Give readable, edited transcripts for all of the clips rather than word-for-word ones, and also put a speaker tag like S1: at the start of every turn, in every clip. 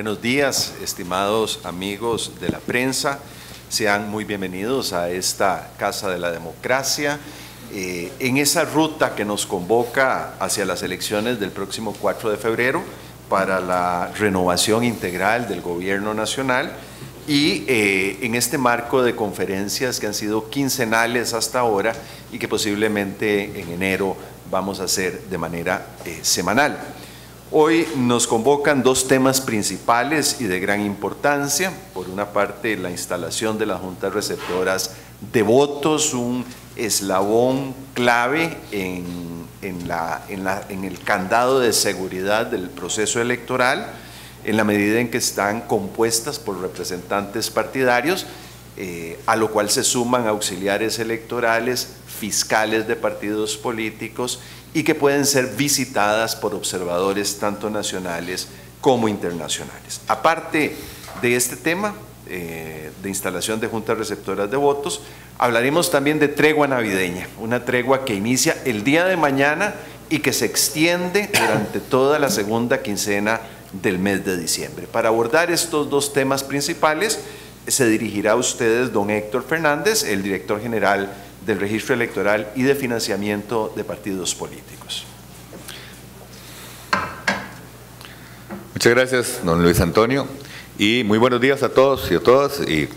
S1: Buenos días, estimados amigos de la prensa. Sean muy bienvenidos a esta Casa de la Democracia. En esa ruta que nos convoca hacia las elecciones del próximo 4 de febrero para la renovación integral del gobierno nacional y en este marco de conferencias que han sido quincenales hasta ahora y que posiblemente en enero vamos a hacer de manera semanal. Hoy nos convocan dos temas principales y de gran importancia. Por una parte, la instalación de las juntas receptoras de votos, un eslabón clave en el candado de seguridad del proceso electoral, en la medida en que están compuestas por representantes partidarios, a lo cual se suman auxiliares electorales, fiscales de partidos políticos y que pueden ser visitadas por observadores tanto nacionales como internacionales. Aparte de este tema de instalación de juntas receptoras de votos, hablaremos también de tregua navideña, una tregua que inicia el día de mañana y que se extiende durante toda la segunda quincena del mes de diciembre. Para abordar estos dos temas principales, se dirigirá a ustedes don Héctor Fernández, el director general del Registro Electoral y de Financiamiento de Partidos Políticos.
S2: Muchas gracias, don Luis Antonio, y muy buenos días a todos y a todas. Y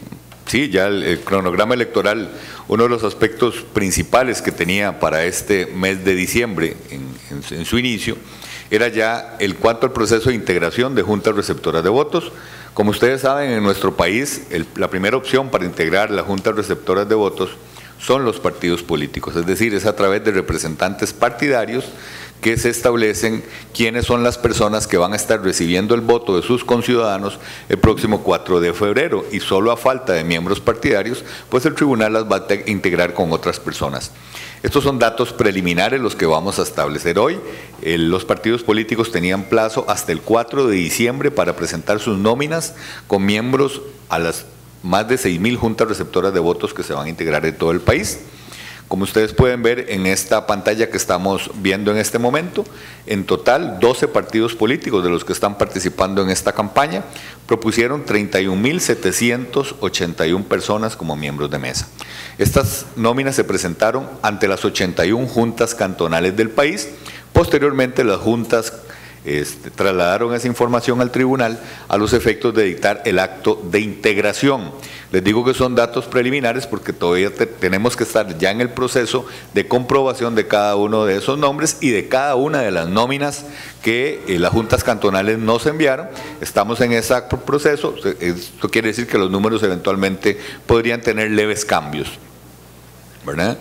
S2: sí, ya el cronograma electoral, uno de los aspectos principales que tenía para este mes de diciembre en su inicio, era ya el cuanto al proceso de integración de juntas receptoras de votos. Como ustedes saben, en nuestro país, la primera opción para integrar las juntas receptoras de votos son los partidos políticos, es decir, es a través de representantes partidarios que se establecen quiénes son las personas que van a estar recibiendo el voto de sus conciudadanos el próximo 4 de febrero y solo a falta de miembros partidarios, pues el tribunal las va a integrar con otras personas. Estos son datos preliminares los que vamos a establecer hoy. Los partidos políticos tenían plazo hasta el 4 de diciembre para presentar sus nóminas con miembros a las más de 6,000 juntas receptoras de votos que se van a integrar en todo el país. Como ustedes pueden ver en esta pantalla que estamos viendo en este momento, en total 12 partidos políticos de los que están participando en esta campaña propusieron 31,781 personas como miembros de mesa. Estas nóminas se presentaron ante las 81 juntas cantonales del país. Posteriormente las juntas trasladaron esa información al tribunal a los efectos de dictar el acto de integración. Les digo que son datos preliminares porque todavía tenemos que estar ya en el proceso de comprobación de cada uno de esos nombres y de cada una de las nóminas que las juntas cantonales nos enviaron. Estamos en ese proceso. Esto quiere decir que los números eventualmente podrían tener leves cambios, ¿verdad?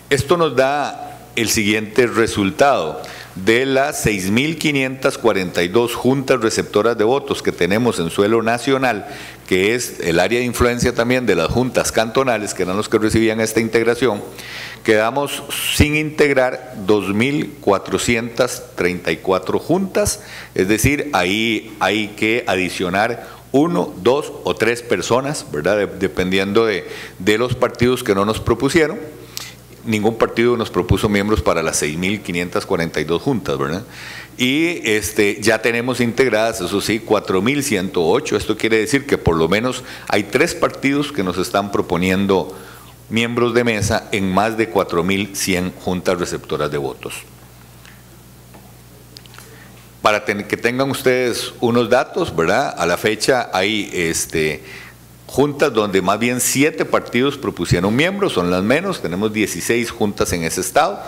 S2: Esto nos da el siguiente resultado. De las 6,542 juntas receptoras de votos que tenemos en suelo nacional, que es el área de influencia también de las juntas cantonales, que eran los que recibían esta integración, quedamos sin integrar 2,434 juntas, es decir, ahí hay que adicionar 1, 2 o 3 personas, ¿verdad? Dependiendo de los partidos que no nos propusieron. Ningún partido nos propuso miembros para las 6,542 juntas, ¿verdad? Y ya tenemos integradas, eso sí, 4,108. Esto quiere decir que por lo menos hay 3 partidos que nos están proponiendo miembros de mesa en más de 4,100 juntas receptoras de votos. Para que tengan ustedes unos datos, ¿verdad? A la fecha hay juntas donde más bien 7 partidos propusieron miembros, son las menos, tenemos 16 juntas en ese estado.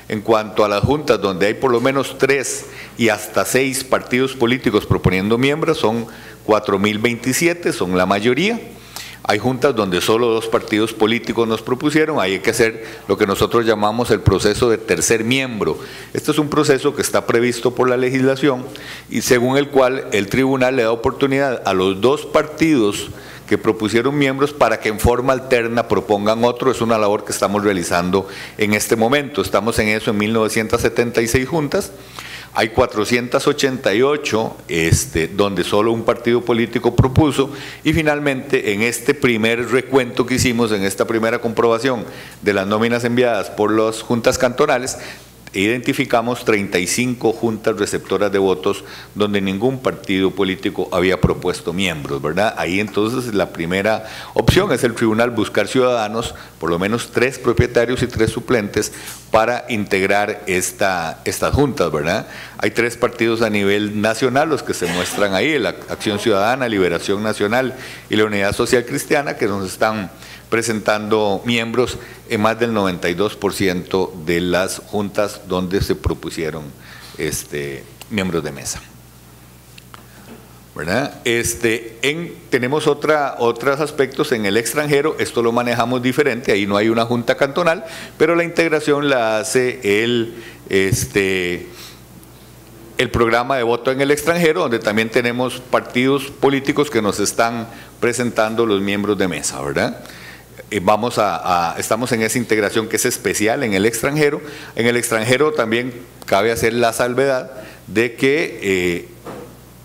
S2: En cuanto a las juntas donde hay por lo menos 3 y hasta 6 partidos políticos proponiendo miembros, son 4,027, son la mayoría. Hay juntas donde solo 2 partidos políticos nos propusieron, ahí hay que hacer lo que nosotros llamamos el proceso de tercer miembro. Este es un proceso que está previsto por la legislación y según el cual el tribunal le da oportunidad a los 2 partidos que propusieron miembros para que en forma alterna propongan otro. Es una labor que estamos realizando en este momento. Estamos en eso en 1976 juntas. Hay 488 donde solo un partido político propuso y finalmente en este primer recuento que hicimos, en esta primera comprobación de las nóminas enviadas por las juntas cantonales, identificamos 35 juntas receptoras de votos donde ningún partido político había propuesto miembros, ¿verdad? Ahí entonces la primera opción es el tribunal buscar ciudadanos, por lo menos 3 propietarios y 3 suplentes, para integrar estas juntas, ¿verdad? Hay 3 partidos a nivel nacional, los que se muestran ahí, la Acción Ciudadana, Liberación Nacional y la Unidad Social Cristiana, que nos están presentando miembros en más del 92% de las juntas donde se propusieron miembros de mesa, ¿verdad? Tenemos otros aspectos en el extranjero, esto lo manejamos diferente, ahí no hay una junta cantonal, pero la integración la hace el programa de voto en el extranjero, donde también tenemos partidos políticos que nos están presentando los miembros de mesa, ¿verdad? Estamos en esa integración que es especial en el extranjero. En el extranjero también cabe hacer la salvedad de que,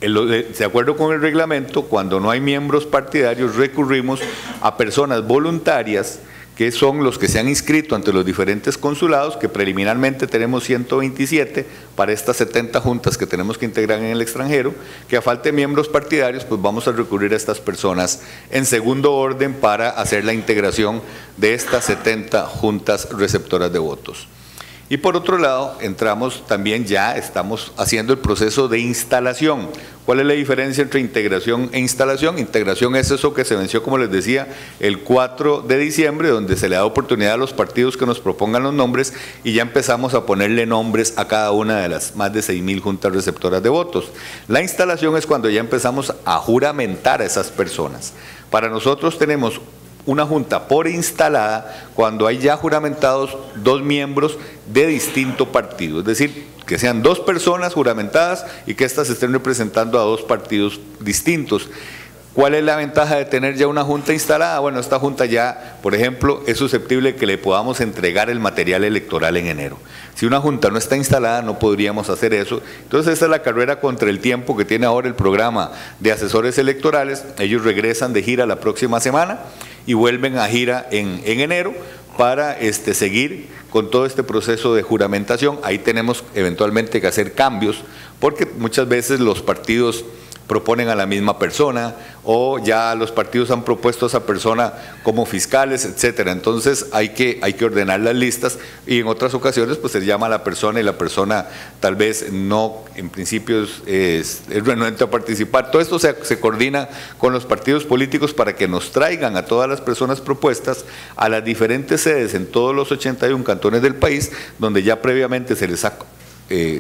S2: de acuerdo con el reglamento, cuando no hay miembros partidarios, recurrimos a personas voluntarias, que son los que se han inscrito ante los diferentes consulados, que preliminarmente tenemos 127 para estas 70 juntas que tenemos que integrar en el extranjero, que a falta de miembros partidarios, pues vamos a recurrir a estas personas en segundo orden para hacer la integración de estas 70 juntas receptoras de votos. Y por otro lado, estamos haciendo el proceso de instalación. ¿Cuál es la diferencia entre integración e instalación? Integración es eso que se venció, como les decía, el 4 de diciembre, donde se le da oportunidad a los partidos que nos propongan los nombres y ya empezamos a ponerle nombres a cada una de las más de 6,000 juntas receptoras de votos. La instalación es cuando ya empezamos a juramentar a esas personas. Para nosotros tenemos una junta por instalada cuando hay ya juramentados 2 miembros de distinto partido, es decir, que sean 2 personas juramentadas y que éstas estén representando a 2 partidos distintos. ¿Cuál es la ventaja de tener ya una junta instalada? Bueno, esta junta ya, por ejemplo, es susceptible que le podamos entregar el material electoral en enero. Si una junta no está instalada, no podríamos hacer eso. Entonces, esta es la carrera contra el tiempo que tiene ahora el programa de asesores electorales. Ellos regresan de gira la próxima semana y vuelven a gira en enero para seguir con todo este proceso de juramentación. Ahí tenemos eventualmente que hacer cambios, porque muchas veces los partidos proponen a la misma persona o ya los partidos han propuesto a esa persona como fiscales, etcétera. Entonces hay que ordenar las listas y en otras ocasiones pues se llama a la persona y la persona tal vez no, en principio es renuente a participar. Todo esto se coordina con los partidos políticos para que nos traigan a todas las personas propuestas a las diferentes sedes en todos los 81 cantones del país, donde ya previamente se les ha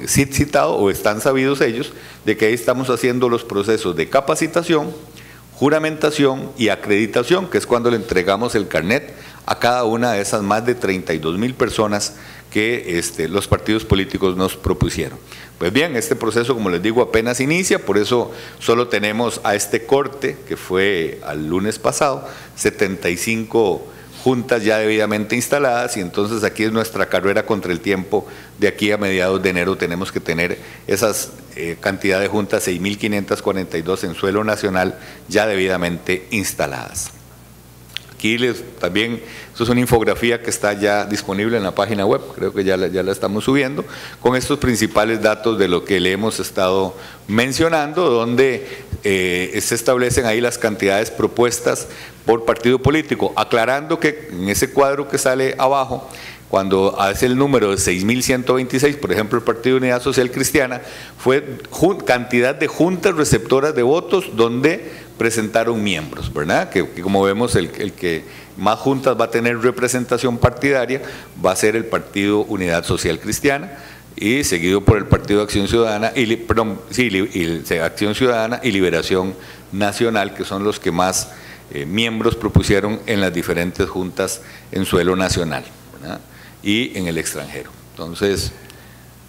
S2: citado o están sabidos ellos de que ahí estamos haciendo los procesos de capacitación, juramentación y acreditación, que es cuando le entregamos el carnet a cada una de esas más de 32,000 personas que los partidos políticos nos propusieron. Pues bien, este proceso, como les digo, apenas inicia, por eso solo tenemos a este corte, que fue al lunes pasado, 75 juntas ya debidamente instaladas, y entonces aquí es nuestra carrera contra el tiempo. De aquí a mediados de enero tenemos que tener esas cantidad de juntas, 6,542 en suelo nacional, ya debidamente instaladas. Aquí también, esto es una infografía que está ya disponible en la página web, creo que ya la estamos subiendo, con estos principales datos de lo que le hemos estado mencionando, donde se establecen ahí las cantidades propuestas por partido político, aclarando que en ese cuadro que sale abajo, cuando hace el número de 6,126, por ejemplo, el Partido Unidad Social Cristiana, fue cantidad de juntas receptoras de votos donde presentaron miembros, ¿verdad? Que como vemos, el que más juntas va a tener representación partidaria va a ser el Partido Unidad Social Cristiana, y seguido por el Partido Acción Ciudadana Acción Ciudadana y Liberación Nacional, que son los que más miembros propusieron en las diferentes juntas en suelo nacional, ¿verdad? Y en el extranjero. Entonces,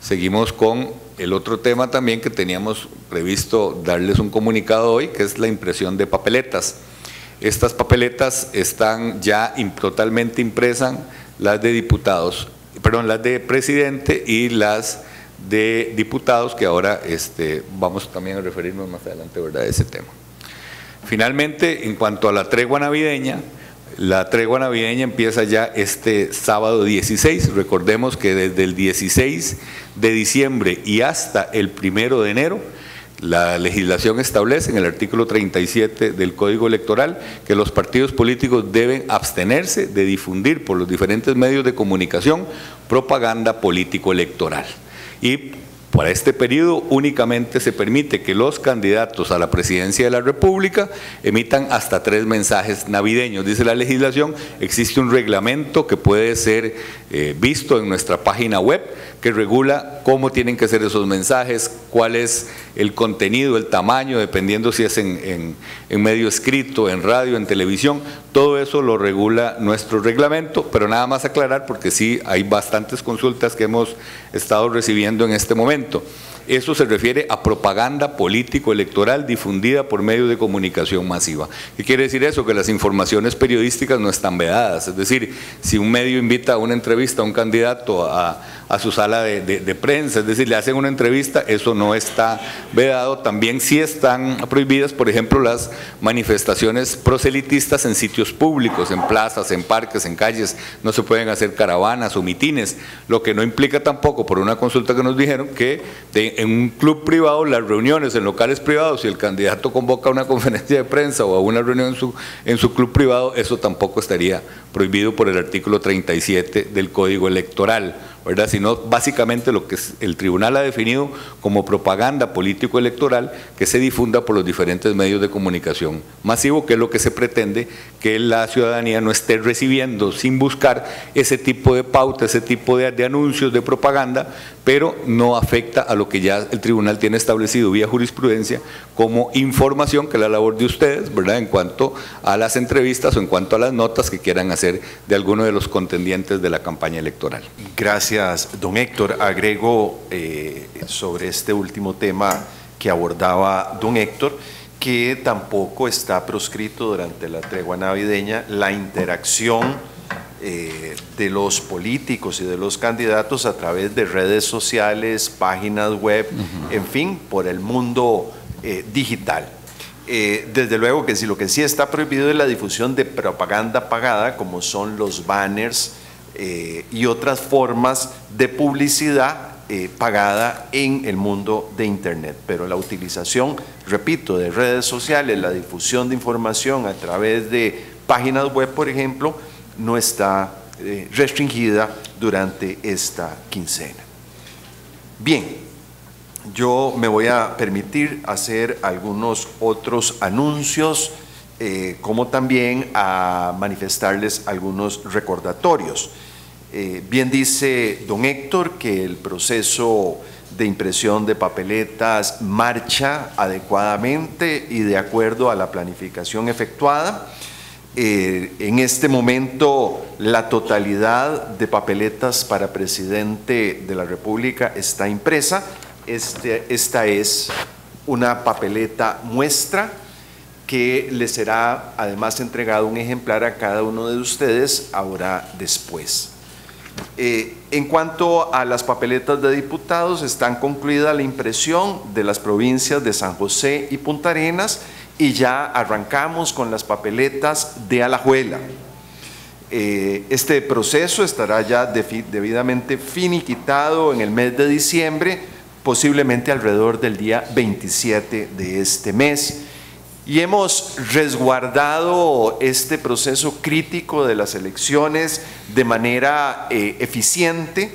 S2: seguimos con el otro tema también que teníamos previsto darles un comunicado hoy, que es la impresión de papeletas. Estas papeletas están ya totalmente impresas, las de diputados, las de presidente y las de diputados, que ahora vamos también a referirnos más adelante, ¿verdad?, a ese tema. Finalmente, en cuanto a la tregua navideña, La tregua navideña empieza ya este sábado 16. Recordemos que desde el 16 de diciembre y hasta el 1 de enero, la legislación establece en el artículo 37 del Código Electoral que los partidos políticos deben abstenerse de difundir por los diferentes medios de comunicación propaganda político-electoral. Y para este periodo únicamente se permite que los candidatos a la presidencia de la República emitan hasta 3 mensajes navideños. Dice la legislación, existe un reglamento que puede ser visto en nuestra página web que regula cómo tienen que ser esos mensajes, cuál es el contenido, el tamaño, dependiendo si es en medio escrito, en radio, en televisión. Todo eso lo regula nuestro reglamento, pero nada más aclarar porque sí hay bastantes consultas que hemos estado recibiendo en este momento. Eso se refiere a propaganda político-electoral difundida por medios de comunicación masiva. ¿Qué quiere decir eso? Que las informaciones periodísticas no están vedadas. Es decir, si un medio invita a una entrevista a un candidato a su sala de prensa, es decir, le hacen una entrevista, eso no está vedado. También sí están prohibidas, por ejemplo, las manifestaciones proselitistas en sitios públicos, en plazas, en parques, en calles. No se pueden hacer caravanas o mitines, lo que no implica tampoco, por una consulta que nos dijeron, que en un club privado, las reuniones en locales privados, si el candidato convoca una conferencia de prensa o a una reunión en su club privado, eso tampoco estaría prohibido por el artículo 37 del Código Electoral, ¿verdad? Sino básicamente lo que el tribunal ha definido como propaganda político-electoral que se difunda por los diferentes medios de comunicación masivo, que es lo que se pretende que la ciudadanía no esté recibiendo sin buscar ese tipo de pauta, ese tipo de anuncios, de propaganda, pero no afecta a lo que ya el tribunal tiene establecido vía jurisprudencia como información, que es la labor de ustedes, ¿verdad?, en cuanto a las entrevistas o en cuanto a las notas que quieran hacer de alguno de los contendientes de la campaña electoral.
S1: Gracias, don Héctor. Agrego sobre este último tema que abordaba don Héctor, que tampoco está proscrito durante la tregua navideña la interacción de los políticos y de los candidatos a través de redes sociales, páginas web, en fin, por el mundo digital. Desde luego que sí, lo que sí está prohibido es la difusión de propaganda pagada, como son los banners y otras formas de publicidad pagada en el mundo de Internet. Pero la utilización, repito, de redes sociales, la difusión de información a través de páginas web, por ejemplo, no está restringida durante esta quincena. Bien, yo me voy a permitir hacer algunos otros anuncios, como también a manifestarles algunos recordatorios. Bien dice don Héctor que el proceso de impresión de papeletas marcha adecuadamente y de acuerdo a la planificación efectuada. En este momento la totalidad de papeletas para presidente de la República está impresa. Esta es una papeleta muestra que le será además entregado un ejemplar a cada uno de ustedes ahora después. En cuanto a las papeletas de diputados, están concluida la impresión de las provincias de San José y Punta Arenas y ya arrancamos con las papeletas de Alajuela. Este proceso estará ya debidamente finiquitado en el mes de diciembre, posiblemente alrededor del día 27 de este mes. Y hemos resguardado este proceso crítico de las elecciones de manera eficiente,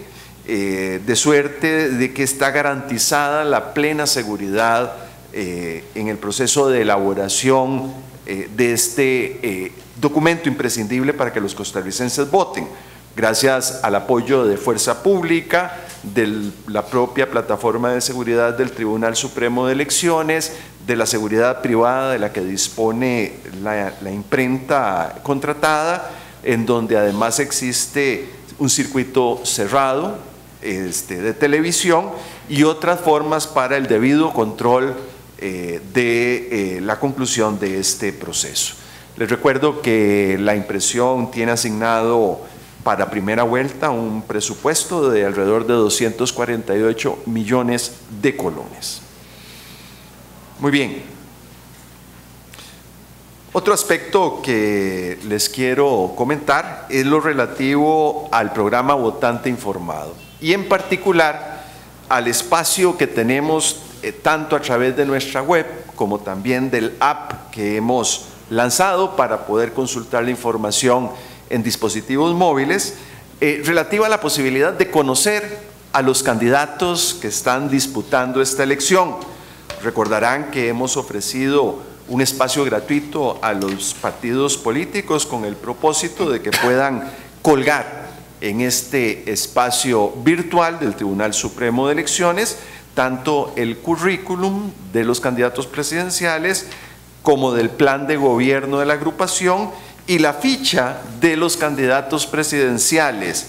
S1: de suerte de que está garantizada la plena seguridad en el proceso de elaboración de este documento imprescindible para que los costarricenses voten, gracias al apoyo de Fuerza Pública, de la propia plataforma de seguridad del Tribunal Supremo de Elecciones, de la seguridad privada de la que dispone la imprenta contratada, en donde además existe un circuito cerrado de televisión y otras formas para el debido control de la conclusión de este proceso. Les recuerdo que la impresión tiene asignado para primera vuelta un presupuesto de alrededor de 248 millones de colones. Muy bien. Otro aspecto que les quiero comentar es lo relativo al programa Votante Informado y en particular al espacio que tenemos tanto a través de nuestra web como también del app que hemos lanzado para poder consultar la información en dispositivos móviles, relativa a la posibilidad de conocer a los candidatos que están disputando esta elección. Recordarán que hemos ofrecido un espacio gratuito a los partidos políticos con el propósito de que puedan colgar en este espacio virtual del Tribunal Supremo de Elecciones tanto el currículum de los candidatos presidenciales como del plan de gobierno de la agrupación y la ficha de los candidatos presidenciales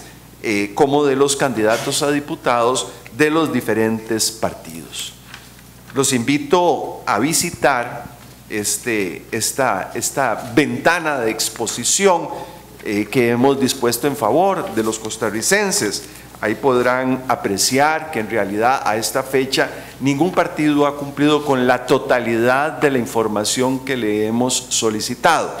S1: como de los candidatos a diputados de los diferentes partidos. Los invito a visitar esta ventana de exposición que hemos dispuesto en favor de los costarricenses. Ahí podrán apreciar que en realidad a esta fecha ningún partido ha cumplido con la totalidad de la información que le hemos solicitado.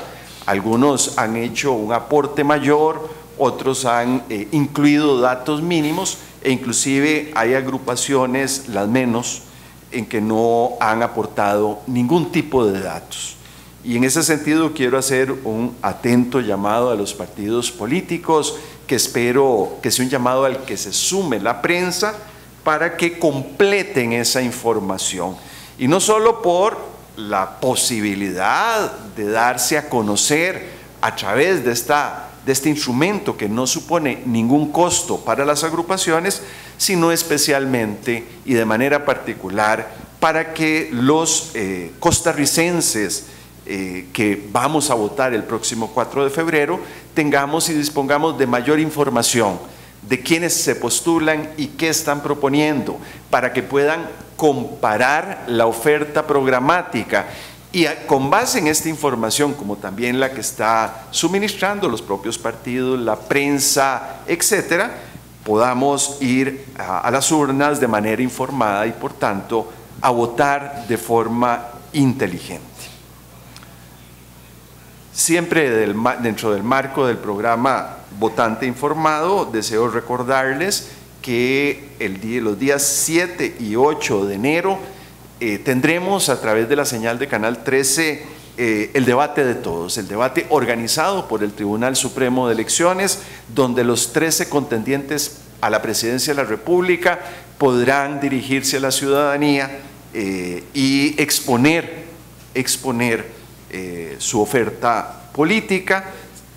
S1: Algunos han hecho un aporte mayor, otros han incluido datos mínimos e inclusive hay agrupaciones, las menos, en que no han aportado ningún tipo de datos. Y en ese sentido quiero hacer un atento llamado a los partidos políticos, que espero que sea un llamado al que se sume la prensa para que completen esa información. Y no solo por la posibilidad de darse a conocer a través de este instrumento que no supone ningún costo para las agrupaciones, sino especialmente y de manera particular para que los costarricenses que vamos a votar el próximo 4 de febrero tengamos y dispongamos de mayor información de quiénes se postulan y qué están proponiendo, para que puedan comparar la oferta programática y con base en esta información, como también la que está suministrando los propios partidos, la prensa, etcétera, podamos ir a las urnas de manera informada y por tanto a votar de forma inteligente. Siempre dentro del marco del programa Votante Informado, deseo recordarles que los días 7 y 8 de enero tendremos a través de la señal de Canal 13 el debate de todos, el debate organizado por el Tribunal Supremo de Elecciones, donde los 13 contendientes a la presidencia de la República podrán dirigirse a la ciudadanía y exponer su oferta política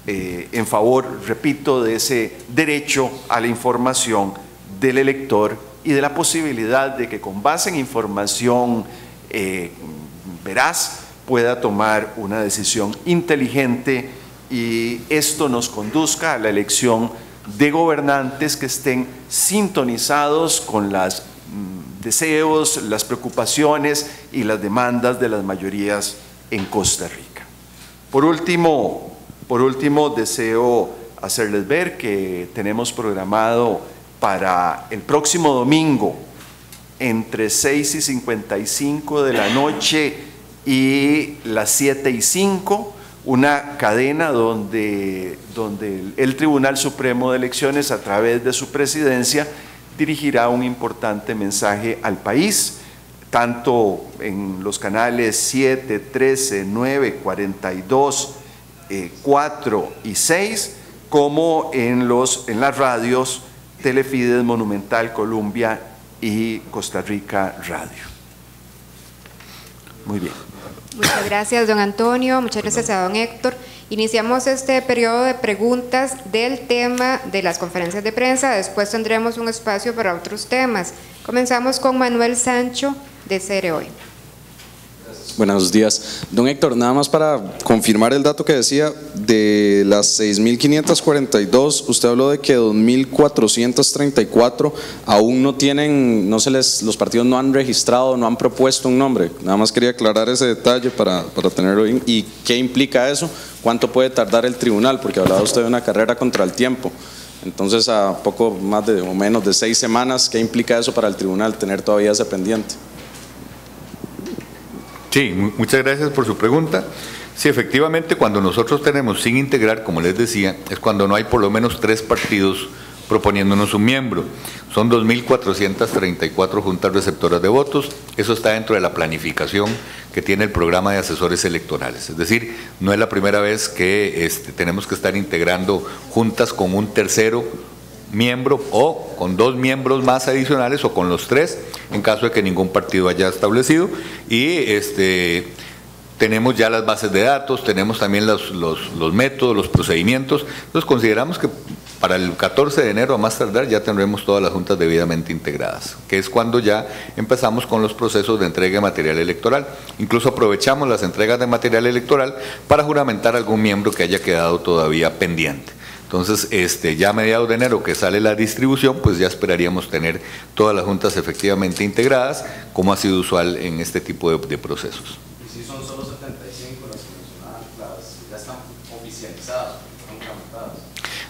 S1: en favor, repito, de ese derecho a la información del elector y de la posibilidad de que con base en información veraz pueda tomar una decisión inteligente y esto nos conduzca a la elección de gobernantes que estén sintonizados con los deseos, las preocupaciones y las demandas de las mayorías en Costa Rica. Por último, deseo hacerles ver que tenemos programado para el próximo domingo, entre 6:55 de la noche y las 7:05, una cadena donde el Tribunal Supremo de Elecciones, a través de su presidencia, dirigirá un importante mensaje al país, tanto en los canales 7, 13, 9, 42, 4 y 6, como en las radios Telefides, Monumental, Columbia y Costa Rica Radio. Muy bien.
S3: Muchas gracias, don Antonio. Muchas gracias a don Héctor. Iniciamos este periodo de preguntas del tema de las conferencias de prensa. Después tendremos un espacio para otros temas. Comenzamos con Manuel Sancho, de CR Hoy.
S4: Buenos días. Don Héctor, nada más para confirmar el dato que decía, de las 6.542, usted habló de que 2.434 aún no tienen, los partidos no han registrado, no han propuesto un nombre. Nada más quería aclarar ese detalle para tenerlo bien. ¿Y qué implica eso? ¿Cuánto puede tardar el tribunal? Porque hablaba usted de una carrera contra el tiempo. Entonces, a poco más o menos de 6 semanas, ¿qué implica eso para el tribunal, tener todavía ese pendiente?
S2: Sí, muchas gracias por su pregunta. Sí, efectivamente, cuando nosotros tenemos sin integrar, como les decía, es cuando no hay por lo menos 3 partidos proponiéndonos un miembro. Son 2.434 juntas receptoras de votos. Eso está dentro de la planificación que tiene el programa de asesores electorales. Es decir, no es la primera vez que tenemos que estar integrando juntas con un tercero miembro o con 2 miembros más adicionales o con los 3, en caso de que ningún partido haya establecido. Y tenemos ya las bases de datos, tenemos también los métodos, los procedimientos. Entonces consideramos que para el 14 de enero a más tardar ya tendremos todas las juntas debidamente integradas, que es cuando ya empezamos con los procesos de entrega de material electoral. Incluso aprovechamos las entregas de material electoral para juramentar algún miembro que haya quedado todavía pendiente. Entonces, ya a mediados de enero que sale la distribución, pues ya esperaríamos tener todas las juntas efectivamente integradas, como ha sido usual en este tipo de procesos.
S4: ¿Y si son solo 75 las que mencionaban, ya están oficializadas, están tramitadas?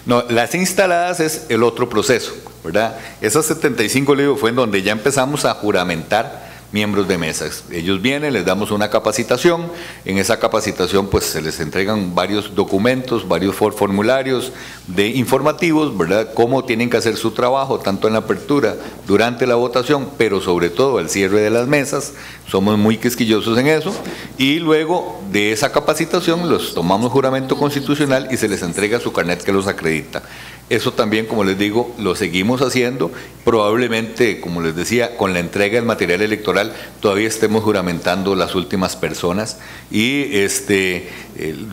S2: No, las instaladas es el otro proceso, ¿verdad? Esas 75, le digo, fue en donde ya empezamos a juramentar miembros de mesas. Ellos vienen, les damos una capacitación, en esa capacitación pues se les entregan varios documentos, varios formularios informativos, ¿verdad? Cómo tienen que hacer su trabajo, tanto en la apertura, durante la votación, pero sobre todo al cierre de las mesas. Somos muy quisquillosos en eso, y luego de esa capacitación los tomamos juramento constitucional y se les entrega su carnet que los acredita. Eso también, como les digo, lo seguimos haciendo. Probablemente, como les decía, con la entrega del material electoral todavía estemos juramentando las últimas personas. Y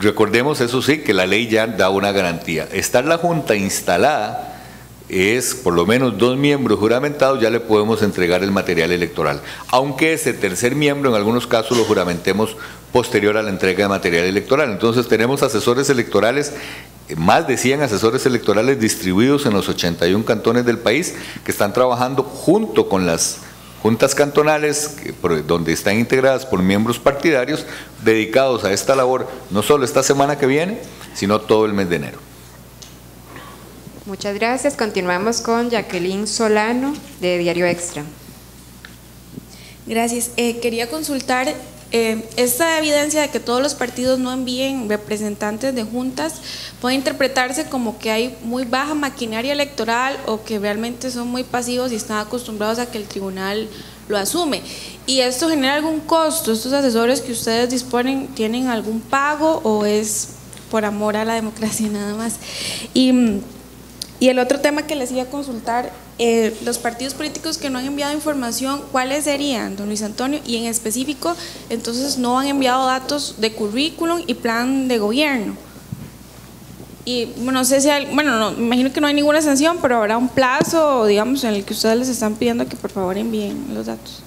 S2: recordemos, eso sí, que la ley ya da una garantía. Estar la Junta instalada es por lo menos 2 miembros juramentados, ya le podemos entregar el material electoral. Aunque ese tercer miembro en algunos casos lo juramentemos posterior a la entrega de material electoral. Entonces tenemos asesores electorales, más de 100 asesores electorales distribuidos en los 81 cantones del país, que están trabajando junto con las juntas cantonales, donde están integradas por miembros partidarios, dedicados a esta labor, no solo esta semana que viene, sino todo el mes de enero.
S3: Muchas gracias. Continuamos con Jacqueline Solano, de Diario Extra.
S5: Gracias. Quería consultar esta evidencia de que todos los partidos no envíen representantes de juntas, puede interpretarse como que hay muy baja maquinaria electoral o que realmente son muy pasivos y están acostumbrados a que el tribunal lo asume. ¿Y esto genera algún costo? ¿Estos asesores que ustedes disponen tienen algún pago o es por amor a la democracia nada más? Y el otro tema que les iba a consultar, los partidos políticos que no han enviado información, ¿cuáles serían, don Luis Antonio? Y en específico, entonces no han enviado datos de currículum y plan de gobierno. Y no sé si hay, no, me imagino que no hay ninguna sanción, pero habrá un plazo, digamos, en el que ustedes les están pidiendo que por favor envíen los datos.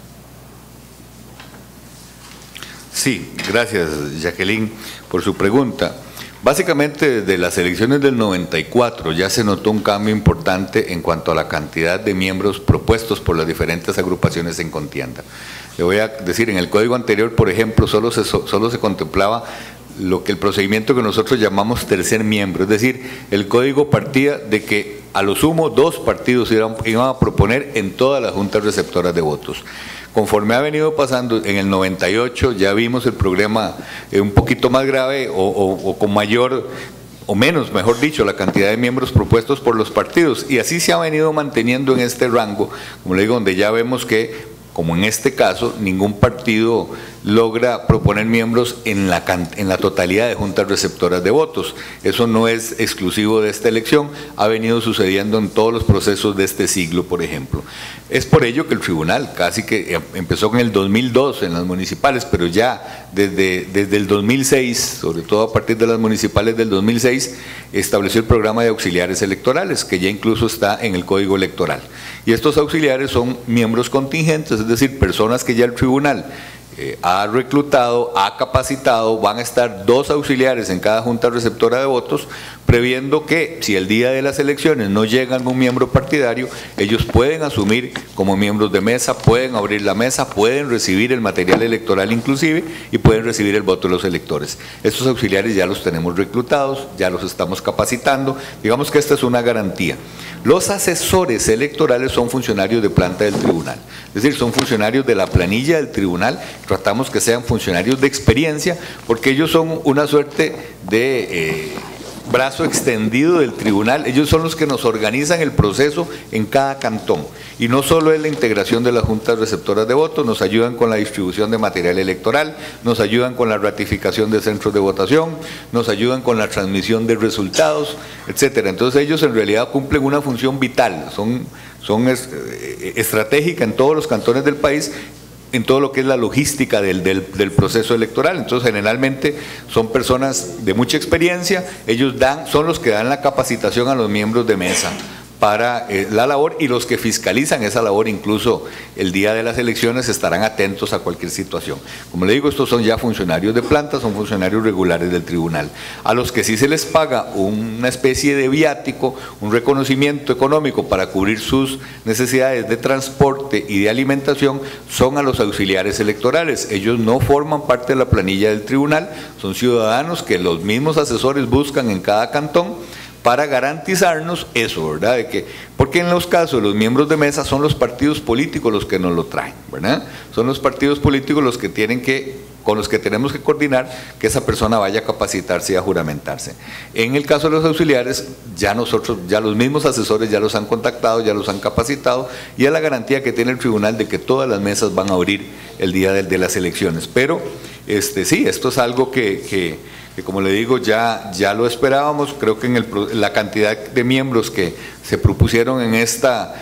S2: Sí, gracias Jacqueline por su pregunta. Básicamente desde las elecciones del 94 ya se notó un cambio importante en cuanto a la cantidad de miembros propuestos por las diferentes agrupaciones en contienda. Le voy a decir, en el código anterior, por ejemplo, solo se contemplaba lo que el procedimiento que nosotros llamamos tercer miembro, es decir, el código partía de que a lo sumo 2 partidos iban a proponer en todas las juntas receptoras de votos. Conforme ha venido pasando, en el 98 ya vimos el problema un poquito más grave o con mayor o menos, mejor dicho, la cantidad de miembros propuestos por los partidos, y así se ha venido manteniendo en este rango, como le digo, donde ya vemos que, como en este caso, ningún partido logra proponer miembros en la totalidad de juntas receptoras de votos. Eso no es exclusivo de esta elección, ha venido sucediendo en todos los procesos de este siglo, por ejemplo. Es por ello que el tribunal casi que empezó en el 2002 en las municipales, pero ya desde el 2006, sobre todo a partir de las municipales del 2006, estableció el programa de auxiliares electorales, que ya incluso está en el Código Electoral. Y estos auxiliares son miembros contingentes, es decir, personas que ya el tribunal ha reclutado, ha capacitado, van a estar 2 auxiliares en cada junta receptora de votos previendo que si el día de las elecciones no llegan un miembro partidario, ellos pueden asumir como miembros de mesa, pueden abrir la mesa, pueden recibir el material electoral inclusive y pueden recibir el voto de los electores. Estos auxiliares ya los tenemos reclutados, ya los estamos capacitando, digamos que esta es una garantía. Los asesores electorales son funcionarios de planta del tribunal, es decir, son funcionarios de la planilla del tribunal, tratamos que sean funcionarios de experiencia porque ellos son una suerte de brazo extendido del tribunal, ellos son los que nos organizan el proceso en cada cantón y no solo es la integración de las juntas receptoras de votos, nos ayudan con la distribución de material electoral, nos ayudan con la ratificación de centros de votación, nos ayudan con la transmisión de resultados, etcétera. Entonces ellos en realidad cumplen una función vital, son estratégica en todos los cantones del país, en todo lo que es la logística del proceso electoral. Entonces generalmente son personas de mucha experiencia, ellos son los que dan la capacitación a los miembros de mesa para la labor y los que fiscalizan esa labor, incluso el día de las elecciones estarán atentos a cualquier situación. Como le digo, estos son ya funcionarios de planta, son funcionarios regulares del tribunal. A los que sí se les paga una especie de viático, un reconocimiento económico para cubrir sus necesidades de transporte y de alimentación, son a los auxiliares electorales. Ellos no forman parte de la planilla del tribunal, son ciudadanos que los mismos asesores buscan en cada cantón para garantizarnos eso, ¿verdad? Porque en los casos de los miembros de mesa son los partidos políticos los que nos lo traen, ¿verdad? Son los partidos políticos los que con los que tenemos que coordinar que esa persona vaya a capacitarse y a juramentarse. En el caso de los auxiliares, ya los mismos asesores ya los han contactado, ya los han capacitado y es la garantía que tiene el tribunal de que todas las mesas van a abrir el día de las elecciones. Pero sí, esto es algo que como le digo, ya lo esperábamos. Creo que la cantidad de miembros que se propusieron en esta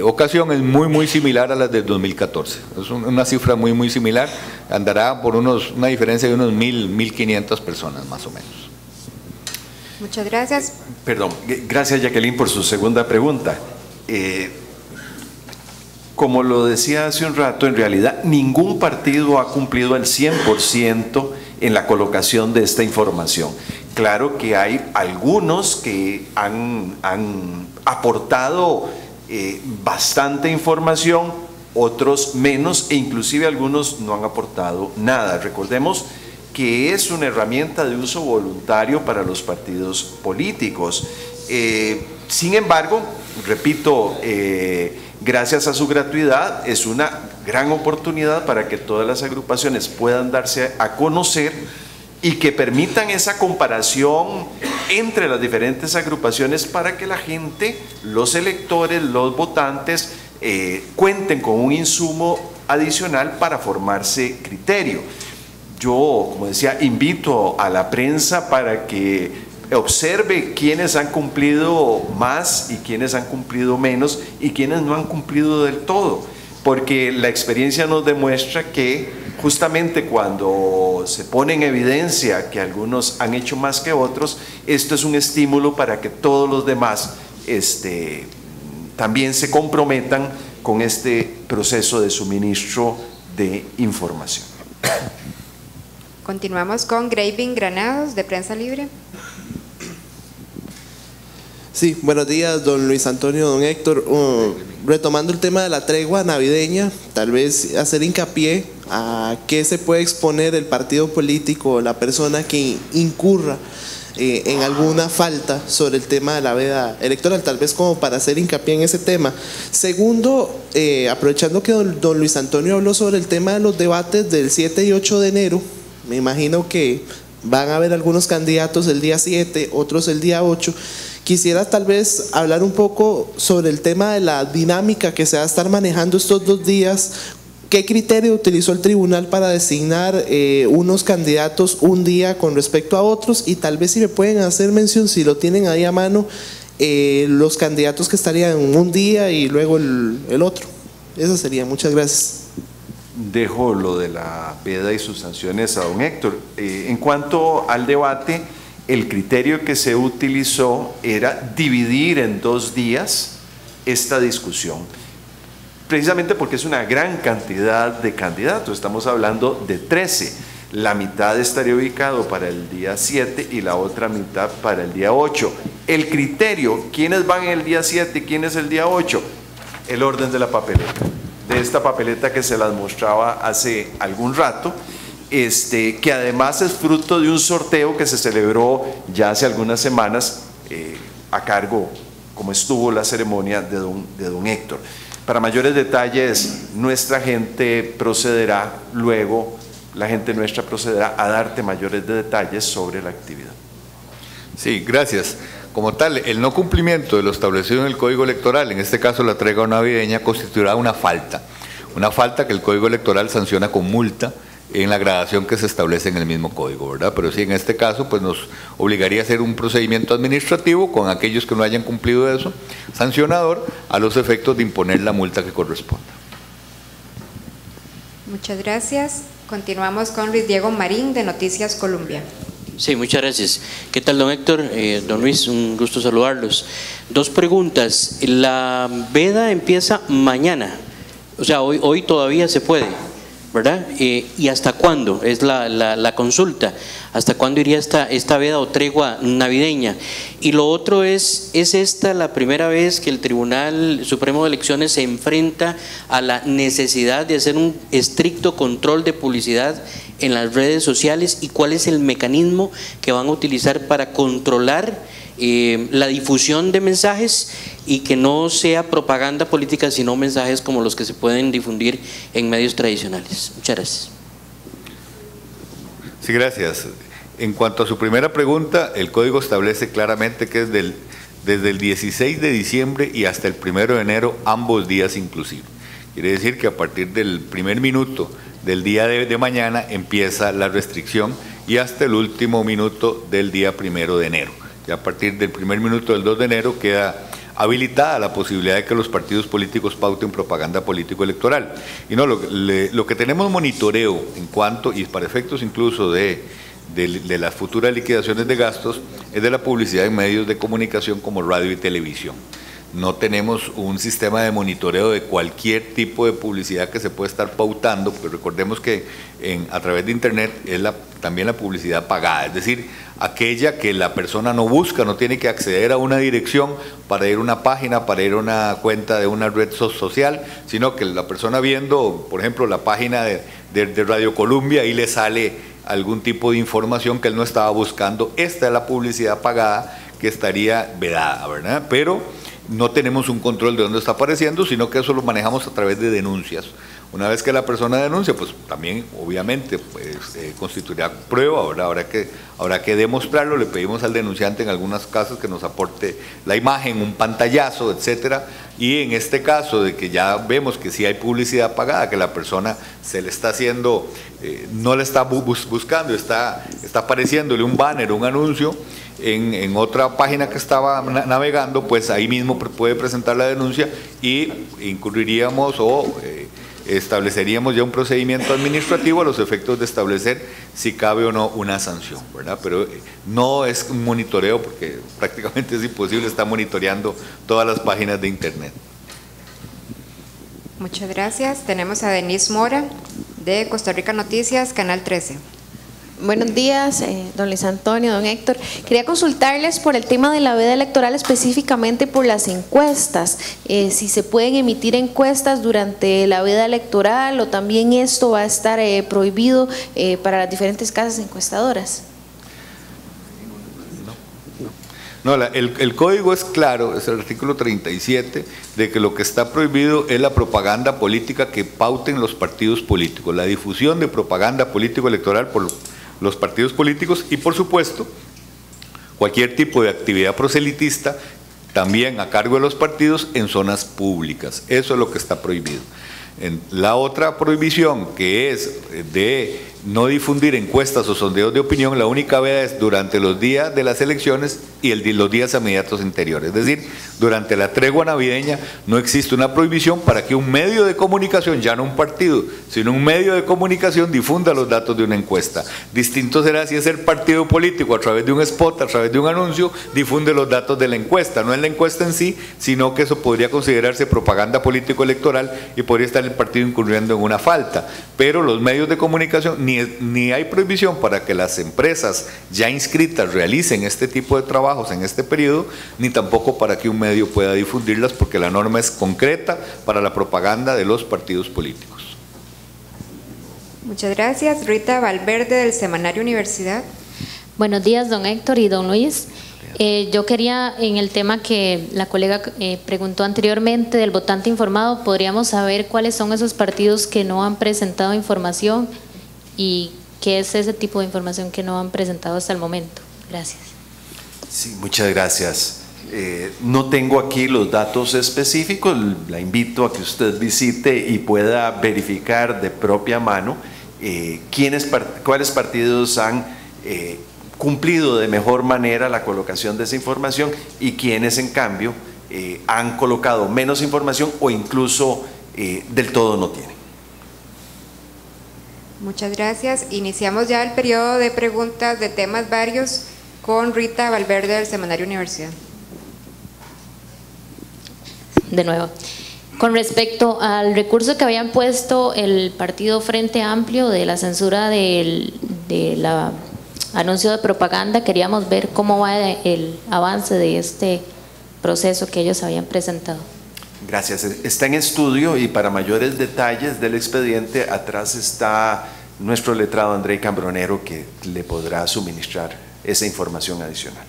S2: ocasión es muy similar a las del 2014. Es una cifra muy similar, andará por una diferencia de unos 1.500 personas más o menos.
S3: Muchas gracias.
S1: Perdón, gracias Jacqueline por su segunda pregunta. Como lo decía hace un rato, en realidad ningún partido ha cumplido al 100% en la colocación de esta información. Claro que hay algunos que han aportado bastante información, otros menos, e inclusive algunos no han aportado nada. Recordemos que es una herramienta de uso voluntario para los partidos políticos. Sin embargo, repito, gracias a su gratuidad es una gran oportunidad para que todas las agrupaciones puedan darse a conocer y que permitan esa comparación entre las diferentes agrupaciones para que la gente, los electores, los votantes cuenten con un insumo adicional para formarse criterio. Yo, como decía, invito a la prensa para que observe quiénes han cumplido más y quiénes han cumplido menos y quiénes no han cumplido del todo, porque la experiencia nos demuestra que justamente cuando se pone en evidencia que algunos han hecho más que otros, esto es un estímulo para que todos los demás también se comprometan con este proceso de suministro de información.
S3: Continuamos con Graving Granados, de Prensa Libre.
S6: Sí, buenos días, don Luis Antonio, don Héctor. Retomando el tema de la tregua navideña, tal vez hacer hincapié a qué se puede exponer el partido político, la persona que incurra en alguna falta sobre el tema de la veda electoral, tal vez como para hacer hincapié en ese tema. Segundo, aprovechando que don Luis Antonio habló sobre el tema de los debates del 7 y 8 de enero, me imagino que van a haber algunos candidatos el día 7, otros el día 8. Quisiera tal vez hablar un poco sobre el tema de la dinámica que se va a estar manejando estos 2 días. ¿Qué criterio utilizó el tribunal para designar unos candidatos un día con respecto a otros? Y tal vez si me pueden hacer mención, si lo tienen ahí a mano, los candidatos que estarían un día y luego el otro. Eso sería. Muchas gracias.
S1: Dejo lo de la veda y sus sanciones a don Héctor. En cuanto al debate, el criterio que se utilizó era dividir en 2 días esta discusión, precisamente porque es una gran cantidad de candidatos, estamos hablando de 13. La mitad estaría ubicado para el día 7 y la otra mitad para el día 8. El criterio, ¿quiénes van el día 7 y quiénes el día 8? El orden de la papeleta. De esta papeleta que se las mostraba hace algún rato, que además es fruto de un sorteo que se celebró ya hace algunas semanas a cargo, como estuvo la ceremonia, de don Héctor. Para mayores detalles, nuestra gente procederá luego, la gente nuestra procederá a darte mayores detalles sobre la actividad.
S2: Sí, gracias. Como tal, el no cumplimiento de lo establecido en el Código Electoral, en este caso la tregua navideña, constituirá una falta que el Código Electoral sanciona con multa en la gradación que se establece en el mismo código, ¿verdad? Pero sí, en este caso, pues nos obligaría a hacer un procedimiento administrativo con aquellos que no hayan cumplido eso, sancionador, a los efectos de imponer la multa que corresponda.
S3: Muchas gracias. Continuamos con Luis Diego Marín, de Noticias Colombia.
S7: Sí, muchas gracias. ¿Qué tal, don Héctor? Don Luis, un gusto saludarlos. Dos preguntas. La veda empieza mañana, o sea, hoy todavía se puede, ¿verdad? ¿Y hasta cuándo? Es la consulta. ¿Hasta cuándo iría esta veda o tregua navideña? Y lo otro ¿es esta la primera vez que el Tribunal Supremo de Elecciones se enfrenta a la necesidad de hacer un estricto control de publicidad en las redes sociales? ¿Y cuál es el mecanismo que van a utilizar para controlar la difusión de mensajes y que no sea propaganda política, sino mensajes como los que se pueden difundir en medios tradicionales? Muchas gracias.
S2: Sí, gracias. En cuanto a su primera pregunta, el Código establece claramente que es desde el 16 de diciembre y hasta el 1 de enero, ambos días inclusive. Quiere decir que a partir del primer minuto del día de mañana empieza la restricción y hasta el último minuto del día 1 de enero. Y a partir del primer minuto del 2 de enero queda habilitada la posibilidad de que los partidos políticos pauten propaganda político-electoral. Y no, lo que tenemos monitoreo en cuanto, y para efectos incluso de las futuras liquidaciones de gastos, es de la publicidad en medios de comunicación como radio y televisión. No tenemos un sistema de monitoreo de cualquier tipo de publicidad que se puede estar pautando, porque recordemos que a través de Internet es también la publicidad pagada, es decir, aquella que la persona no busca, no tiene que acceder a una dirección para ir a una página, para ir a una cuenta de una red social, sino que la persona viendo, por ejemplo, la página de Radio Colombia, y le sale algún tipo de información que él no estaba buscando. Esta es la publicidad pagada que estaría vedada, ¿verdad? Pero no tenemos un control de dónde está apareciendo, sino que eso lo manejamos a través de denuncias. Una vez que la persona denuncia, pues también obviamente constituirá prueba, ¿verdad? Habrá que demostrarlo. Le pedimos al denunciante en algunos casos que nos aporte la imagen, un pantallazo, etcétera. Y en este caso de que ya vemos que sí hay publicidad pagada, que la persona se le está haciendo, no le está buscando, está apareciéndole un banner, un anuncio en otra página que estaba navegando, pues ahí mismo puede presentar la denuncia y incurriríamos o estableceríamos ya un procedimiento administrativo a los efectos de establecer si cabe o no una sanción, ¿verdad? Pero no es un monitoreo, porque prácticamente es imposible estar monitoreando todas las páginas de Internet.
S3: Muchas gracias. Tenemos a Denise Mora, de Costa Rica Noticias, Canal 13.
S8: Buenos días, don Luis Antonio, don Héctor. Quería consultarles por el tema de la veda electoral, específicamente por las encuestas. Si se pueden emitir encuestas durante la veda electoral, o también esto va a estar prohibido para las diferentes casas encuestadoras.
S2: No, el código es claro, es el artículo 37, de que lo que está prohibido es la propaganda política que pauten los partidos políticos, la difusión de propaganda político-electoral por los partidos políticos, y por supuesto cualquier tipo de actividad proselitista también a cargo de los partidos en zonas públicas. Eso es lo que está prohibido. La otra prohibición, que es de no difundir encuestas o sondeos de opinión, la única veda es durante los días de las elecciones y los días inmediatos anteriores. Es decir, Durante la tregua navideña no existe una prohibición para que un medio de comunicación, ya no un partido, sino un medio de comunicación difunda los datos de una encuesta. Distinto será si es el partido político a través de un spot, a través de un anuncio, difunde los datos de la encuesta. No es la encuesta en sí, sino que eso podría considerarse propaganda político-electoral y podría estar el partido incurriendo en una falta. Pero los medios de comunicación, ni hay prohibición para que las empresas ya inscritas realicen este tipo de trabajos en este periodo, ni tampoco para que un medio pueda difundirlas, porque la norma es concreta para la propaganda de los partidos políticos.
S3: Muchas gracias. Rita Valverde, del Semanario Universidad.
S9: Buenos días, don Héctor y don Luis. Yo quería, en el tema que la colega preguntó anteriormente del votante informado, ¿podríamos saber cuáles son esos partidos que no han presentado información y qué es ese tipo de información que no han presentado hasta el momento? Gracias.
S1: Sí, muchas gracias. No tengo aquí los datos específicos, la invito a que usted visite y pueda verificar de propia mano cuáles partidos han cumplido de mejor manera la colocación de esa información y quienes en cambio han colocado menos información o incluso del todo no tienen.
S3: Muchas gracias. Iniciamos ya el periodo de preguntas de temas varios con Rita Valverde, del Semanario Universidad.
S9: De nuevo, con respecto al recurso que habían puesto el partido Frente Amplio de la censura del anuncio de propaganda, queríamos ver cómo va el avance de este proceso que ellos habían presentado.
S1: Gracias. Está en estudio y para mayores detalles del expediente, atrás está nuestro letrado André Cambronero, que le podrá suministrar esa información adicional.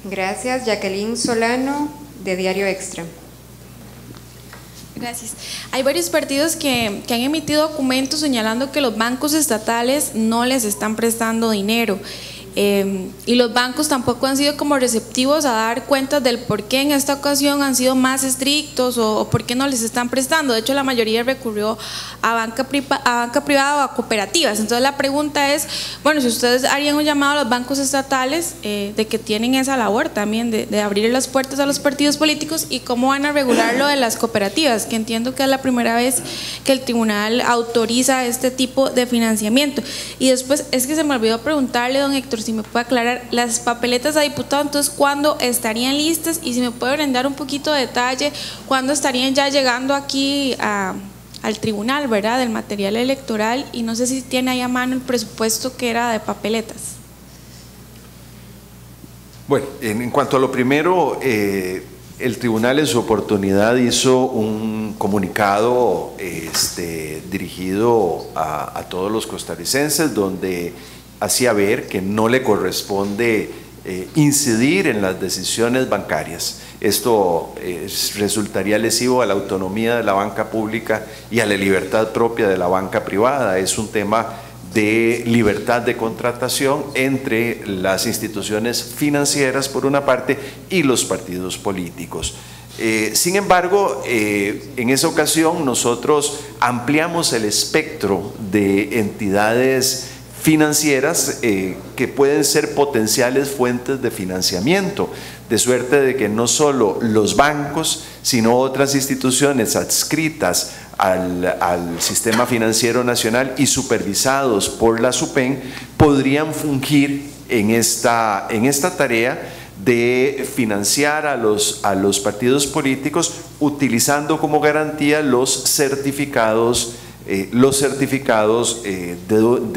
S3: Gracias. Jacqueline Solano, de Diario Extra.
S5: Gracias. Hay varios partidos que han emitido documentos señalando que los bancos estatales no les están prestando dinero. Y los bancos tampoco han sido como receptivos a dar cuentas del por qué en esta ocasión han sido más estrictos o por qué no les están prestando. De hecho, la mayoría recurrió a banca privada o a cooperativas. Entonces la pregunta es, bueno, si ustedes harían un llamado a los bancos estatales de que tienen esa labor también de abrir las puertas a los partidos políticos, y cómo van a regular lo de las cooperativas, que entiendo que es la primera vez que el tribunal autoriza este tipo de financiamiento. Y después es que se me olvidó preguntarle, don Héctor, si me puede aclarar las papeletas a diputado, entonces ¿cuándo estarían listas? Y si me puede brindar un poquito de detalle, ¿cuándo estarían ya llegando aquí al tribunal, verdad, del material electoral? Y no sé si tiene ahí a mano el presupuesto que era de papeletas.
S1: Bueno, en cuanto a lo primero, el tribunal en su oportunidad hizo un comunicado dirigido a todos los costarricenses, donde hacía ver que no le corresponde incidir en las decisiones bancarias. Esto resultaría lesivo a la autonomía de la banca pública y a la libertad propia de la banca privada. Es un tema de libertad de contratación entre las instituciones financieras por una parte y los partidos políticos. Sin embargo, en esa ocasión nosotros ampliamos el espectro de entidades financieras que pueden ser potenciales fuentes de financiamiento, de suerte de que no solo los bancos, sino otras instituciones adscritas al sistema financiero nacional y supervisados por la SUPEN podrían fungir en esta tarea de financiar a los partidos políticos utilizando como garantía los certificados de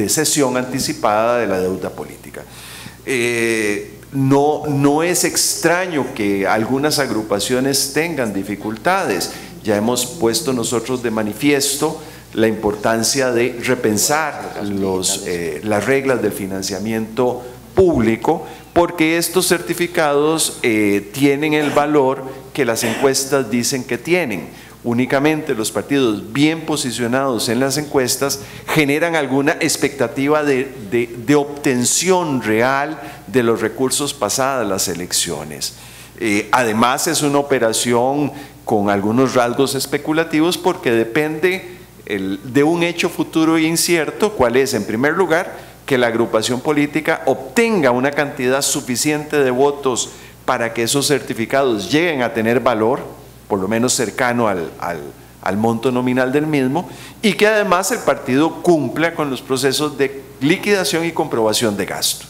S1: cesión anticipada de la deuda política. No es extraño que algunas agrupaciones tengan dificultades. Ya hemos puesto nosotros de manifiesto la importancia de repensar las reglas del financiamiento público, porque estos certificados tienen el valor que las encuestas dicen que tienen. Únicamente los partidos bien posicionados en las encuestas generan alguna expectativa de obtención real de los recursos pasadas las elecciones. Además es una operación con algunos rasgos especulativos porque depende de un hecho futuro e incierto. ¿Cuál es? En primer lugar, que la agrupación política obtenga una cantidad suficiente de votos para que esos certificados lleguen a tener valor, por lo menos cercano al monto nominal del mismo, y que además el partido cumpla con los procesos de liquidación y comprobación de gasto.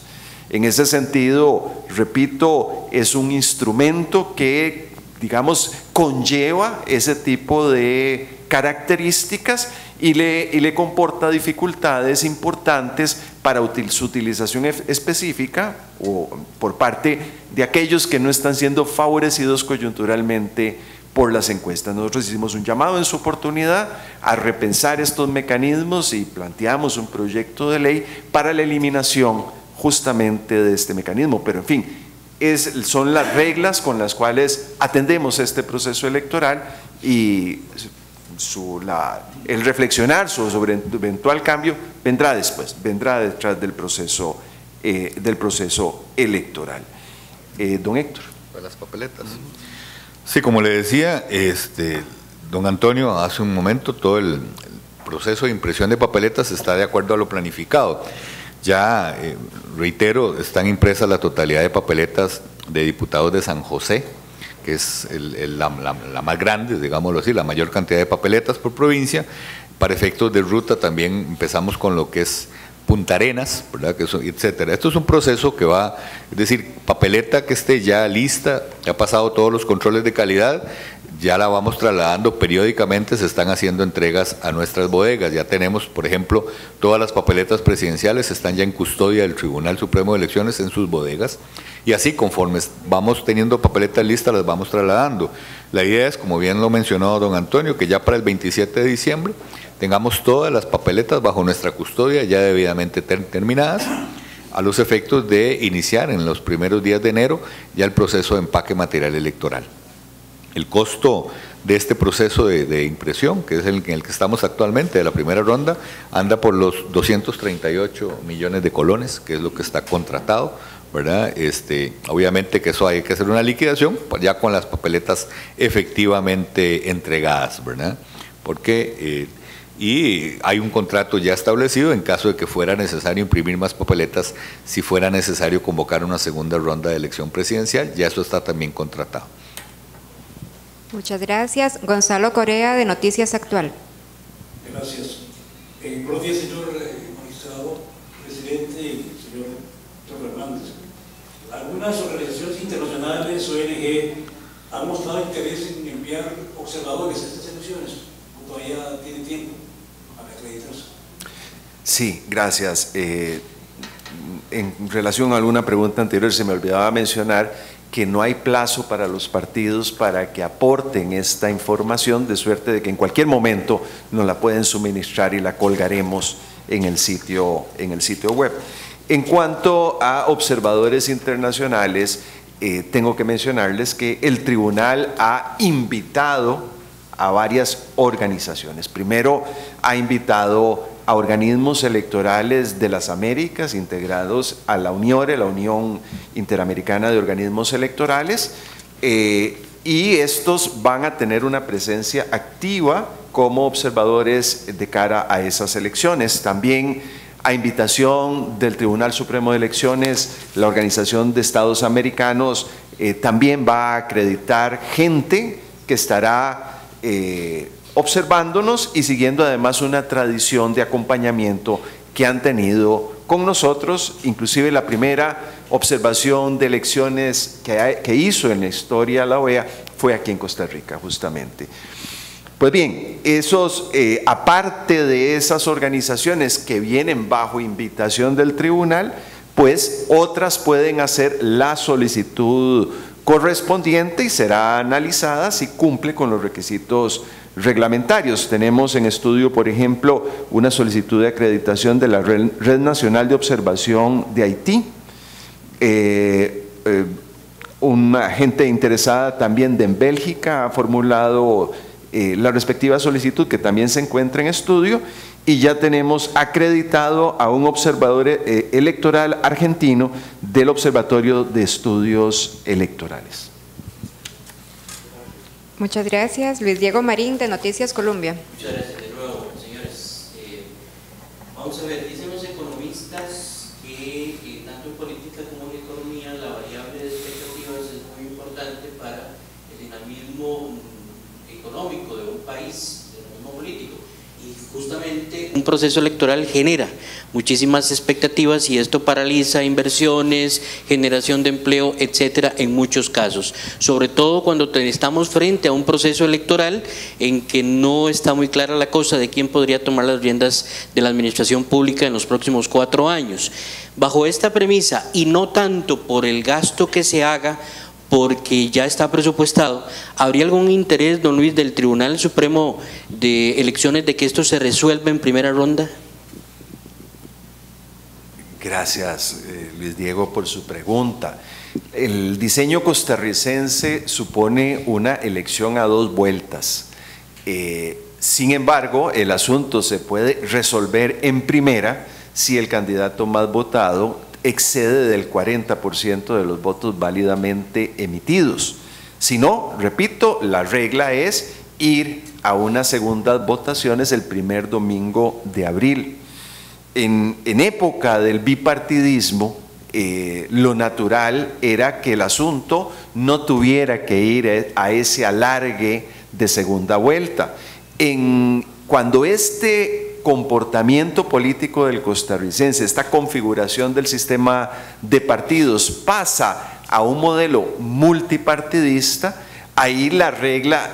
S1: En ese sentido, repito, es un instrumento que, digamos, conlleva ese tipo de características y le comporta dificultades importantes para su utilización específica o por parte de aquellos que no están siendo favorecidos coyunturalmente por las encuestas. Nosotros hicimos un llamado en su oportunidad a repensar estos mecanismos y planteamos un proyecto de ley para la eliminación justamente de este mecanismo, pero en fin, son las reglas con las cuales atendemos este proceso electoral y el reflexionar sobre eventual cambio vendrá después, vendrá detrás del proceso electoral. Don Héctor.
S2: Para las papeletas. Sí, como le decía, don Antonio, hace un momento, todo el proceso de impresión de papeletas está de acuerdo a lo planificado. Ya, reitero, están impresas la totalidad de papeletas de diputados de San José, que es la más grande, digámoslo así, la mayor cantidad de papeletas por provincia. Para efectos de ruta también empezamos con lo que es Punta Arenas, ¿verdad? Etcétera. Esto es un proceso que va, es decir, papeleta que esté ya lista, ya ha pasado todos los controles de calidad, ya la vamos trasladando periódicamente, se están haciendo entregas a nuestras bodegas. Ya tenemos, por ejemplo, todas las papeletas presidenciales están ya en custodia del Tribunal Supremo de Elecciones en sus bodegas, y así conforme vamos teniendo papeletas listas las vamos trasladando. La idea es, como bien lo mencionó don Antonio, que ya para el 27 de diciembre tengamos todas las papeletas bajo nuestra custodia ya debidamente terminadas, a los efectos de iniciar en los primeros días de enero ya el proceso de empaque material electoral. El costo de este proceso de impresión, que es en el que estamos actualmente, de la primera ronda, anda por los 238 millones de colones, que es lo que está contratado, ¿verdad? Obviamente que eso hay que hacer una liquidación ya con las papeletas efectivamente entregadas, ¿verdad? Porque y hay un contrato ya establecido en caso de que fuera necesario imprimir más papeletas, si fuera necesario convocar una segunda ronda de elección presidencial, ya eso está también contratado.
S3: Muchas gracias. Gonzalo Correa, de Noticias Actual.
S10: Gracias. Buenos días, señor magistrado, presidente y señor Fernández. Algunas organizaciones internacionales, ONG, han mostrado interés en enviar observadores a estas elecciones. ¿Todavía tiene tiempo para acreditarse?
S1: Sí, gracias. En relación a alguna pregunta anterior, se me olvidaba mencionar que no hay plazo para los partidos para que aporten esta información, de suerte de que en cualquier momento nos la pueden suministrar y la colgaremos en el sitio web. En cuanto a observadores internacionales, tengo que mencionarles que el tribunal ha invitado a varias organizaciones. Primero, ha invitado a organismos electorales de las Américas integrados a la Unión Interamericana de Organismos Electorales, y estos van a tener una presencia activa como observadores de cara a esas elecciones. También, a invitación del Tribunal Supremo de Elecciones, la Organización de Estados Americanos también va a acreditar gente que estará observándonos y siguiendo además una tradición de acompañamiento que han tenido con nosotros. Inclusive la primera observación de elecciones que hizo en la historia la OEA fue aquí en Costa Rica, justamente. Pues bien, aparte de esas organizaciones que vienen bajo invitación del tribunal, pues otras pueden hacer la solicitud correspondiente y será analizada si cumple con los requisitos reglamentarios. Tenemos en estudio, por ejemplo, una solicitud de acreditación de la Red Nacional de Observación de Haití, una gente interesada también de Bélgica ha formulado la respectiva solicitud, que también se encuentra en estudio, y ya tenemos acreditado a un observador electoral argentino del Observatorio de Estudios Electorales.
S3: Muchas gracias. Luis Diego Marín, de Noticias Colombia.
S7: Muchas gracias de nuevo, señores. Vamos a ver, dicen los economistas que tanto en política como en economía la variable de expectativas es ritmo económico de un país, del ritmo político. Y justamente un proceso electoral genera muchísimas expectativas y esto paraliza inversiones, generación de empleo, etcétera, en muchos casos. Sobre todo cuando estamos frente a un proceso electoral en que no está muy clara la cosa de quién podría tomar las riendas de la administración pública en los próximos 4 años. Bajo esta premisa, y no tanto por el gasto que se haga, porque ya está presupuestado, ¿habría algún interés, don Luis, del Tribunal Supremo de Elecciones de que esto se resuelva en primera ronda?
S1: Gracias, Luis Diego, por su pregunta. El diseño costarricense supone una elección a 2 vueltas. Sin embargo, el asunto se puede resolver en primera si el candidato más votado excede del 40% de los votos válidamente emitidos. Si no, repito, la regla es ir a unas segundas votaciones el primer domingo de abril. En época del bipartidismo, lo natural era que el asunto no tuviera que ir a ese alargue de segunda vuelta. Cuando este comportamiento político del costarricense, esta configuración del sistema de partidos pasa a un modelo multipartidista, ahí la regla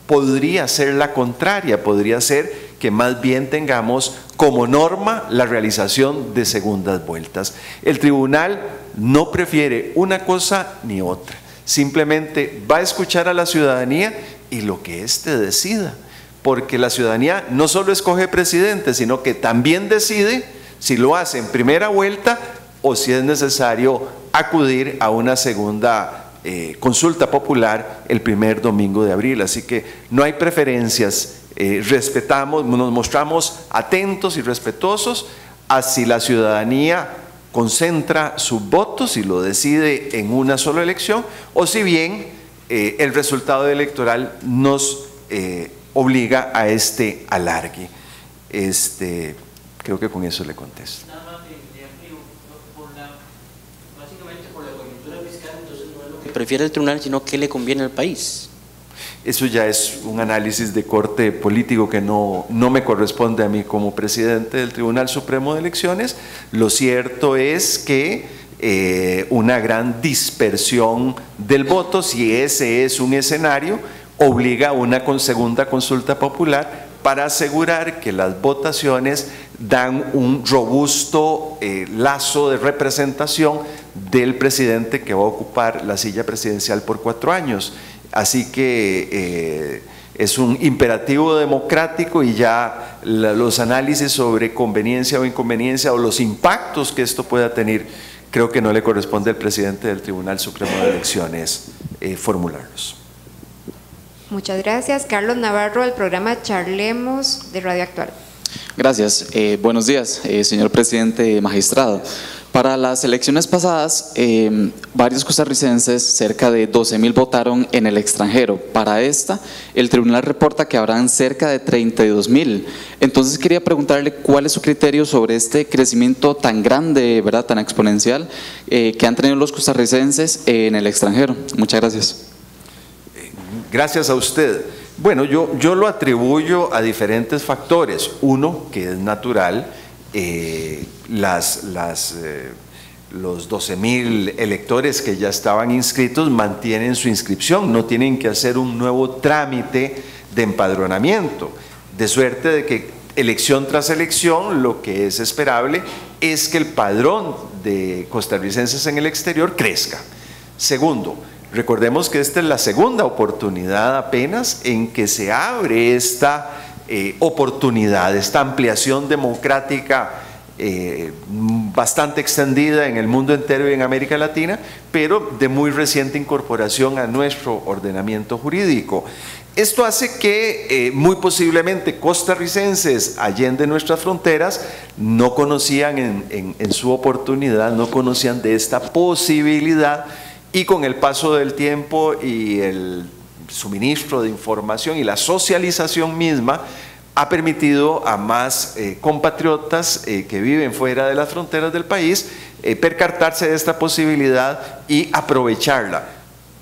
S1: podría ser la contraria, podría ser que más bien tengamos como norma la realización de segundas vueltas. El tribunal no prefiere una cosa ni otra, simplemente va a escuchar a la ciudadanía y lo que éste decida, porque la ciudadanía no solo escoge presidente, sino que también decide si lo hace en primera vuelta o si es necesario acudir a una segunda consulta popular el primer domingo de abril. Así que no hay preferencias, respetamos, nos mostramos atentos y respetuosos a si la ciudadanía concentra sus votos y lo decide en una sola elección, o si bien el resultado electoral nos obliga a este alargue. Creo que con eso le contesto.
S7: Nada más básicamente por la coyuntura fiscal, entonces no es lo que prefiere el tribunal, sino qué le conviene al país.
S1: Eso ya es un análisis de corte político que no me corresponde a mí como presidente del Tribunal Supremo de Elecciones. Lo cierto es que una gran dispersión del voto, si ese es un escenario, obliga a una segunda consulta popular para asegurar que las votaciones dan un robusto lazo de representación del presidente que va a ocupar la silla presidencial por 4 años. Así que es un imperativo democrático y ya los análisis sobre conveniencia o inconveniencia o los impactos que esto pueda tener, creo que no le corresponde al presidente del Tribunal Supremo de Elecciones formularlos.
S3: Muchas gracias. Carlos Navarro, del programa Charlemos de Radio Actual.
S11: Gracias. Buenos días, señor presidente magistrado. Para las elecciones pasadas, varios costarricenses, cerca de 12,000, votaron en el extranjero. Para esta, el tribunal reporta que habrán cerca de 32,000. Entonces quería preguntarle cuál es su criterio sobre este crecimiento tan grande, ¿verdad?, tan exponencial que han tenido los costarricenses en el extranjero. Muchas gracias.
S1: Gracias a usted. Bueno, yo lo atribuyo a diferentes factores. Uno, que es natural, los 12,000 electores que ya estaban inscritos mantienen su inscripción, no tienen que hacer un nuevo trámite de empadronamiento, de suerte de que elección tras elección lo que es esperable es que el padrón de costarricenses en el exterior crezca. Segundo, recordemos que esta es la segunda oportunidad apenas en que se abre esta oportunidad, esta ampliación democrática bastante extendida en el mundo entero y en América Latina, pero de muy reciente incorporación a nuestro ordenamiento jurídico. Esto hace que muy posiblemente costarricenses allende nuestras fronteras no conocían en su oportunidad, no conocían de esta posibilidad, y con el paso del tiempo y el suministro de información y la socialización misma ha permitido a más compatriotas que viven fuera de las fronteras del país percatarse de esta posibilidad y aprovecharla.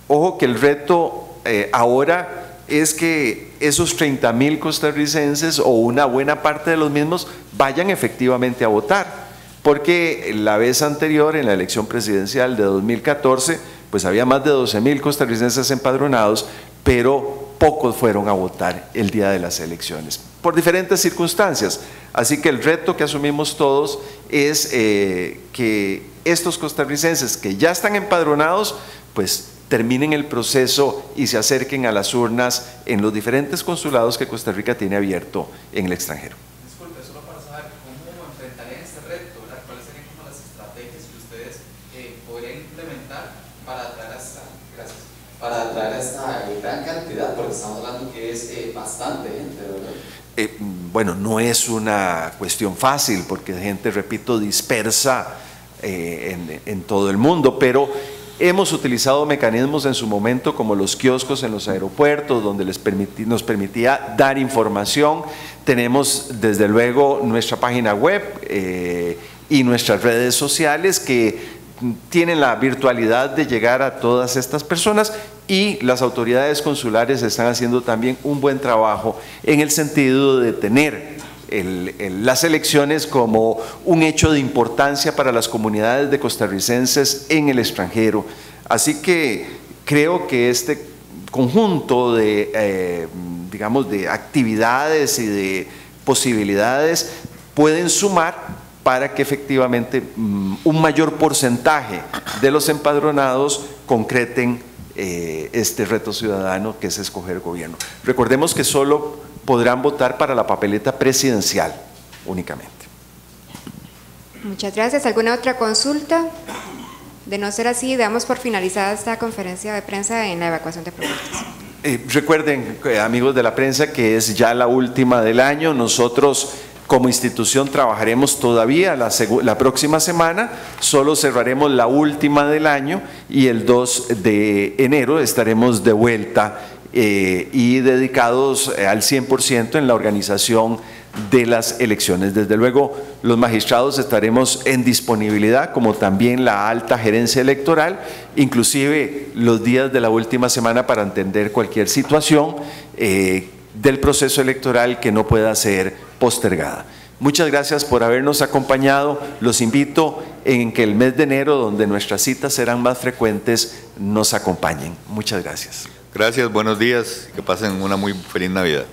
S1: Ojo que el reto ahora es que esos 30,000 costarricenses o una buena parte de los mismos vayan efectivamente a votar, porque la vez anterior, en la elección presidencial de 2014, pues había más de 12,000 costarricenses empadronados, pero pocos fueron a votar el día de las elecciones, por diferentes circunstancias. Así que el reto que asumimos todos es que estos costarricenses que ya están empadronados, pues terminen el proceso y se acerquen a las urnas en los diferentes consulados que Costa Rica tiene abierto en el extranjero.
S11: Disculpe, solo para saber cómo enfrentarían este reto, ¿verdad? ¿Cuáles serían como las estrategias que ustedes podrían implementar para atraer a esta gran cantidad? Porque estamos hablando que es bastante gente, ¿verdad?
S1: Bueno, no es una cuestión fácil porque gente, repito, dispersa en todo el mundo, pero hemos utilizado mecanismos en su momento como los kioscos en los aeropuertos, donde nos permitía dar información. Tenemos desde luego nuestra página web y nuestras redes sociales que tienen la virtualidad de llegar a todas estas personas, y las autoridades consulares están haciendo también un buen trabajo en el sentido de tener las elecciones como un hecho de importancia para las comunidades de costarricenses en el extranjero. Así que creo que este conjunto de, digamos, de actividades y de posibilidades pueden sumar para que efectivamente un mayor porcentaje de los empadronados concreten este reto ciudadano que es escoger gobierno. Recordemos que solo podrán votar para la papeleta presidencial únicamente.
S3: Muchas gracias. ¿Alguna otra consulta? De no ser así, damos por finalizada esta conferencia de prensa en la evacuación de propuestas.
S1: Recuerden, amigos de la prensa, que es ya la última del año. Nosotros como institución trabajaremos todavía la próxima semana, solo cerraremos la última del año y el 2 de enero estaremos de vuelta y dedicados al 100% en la organización de las elecciones. Desde luego, los magistrados estaremos en disponibilidad, como también la alta gerencia electoral, inclusive los días de la última semana, para entender cualquier situación del proceso electoral que no pueda ser postergada. Muchas gracias por habernos acompañado. Los invito en que el mes de enero, donde nuestras citas serán más frecuentes, nos acompañen. Muchas gracias.
S2: Gracias, buenos días, que pasen una muy feliz Navidad.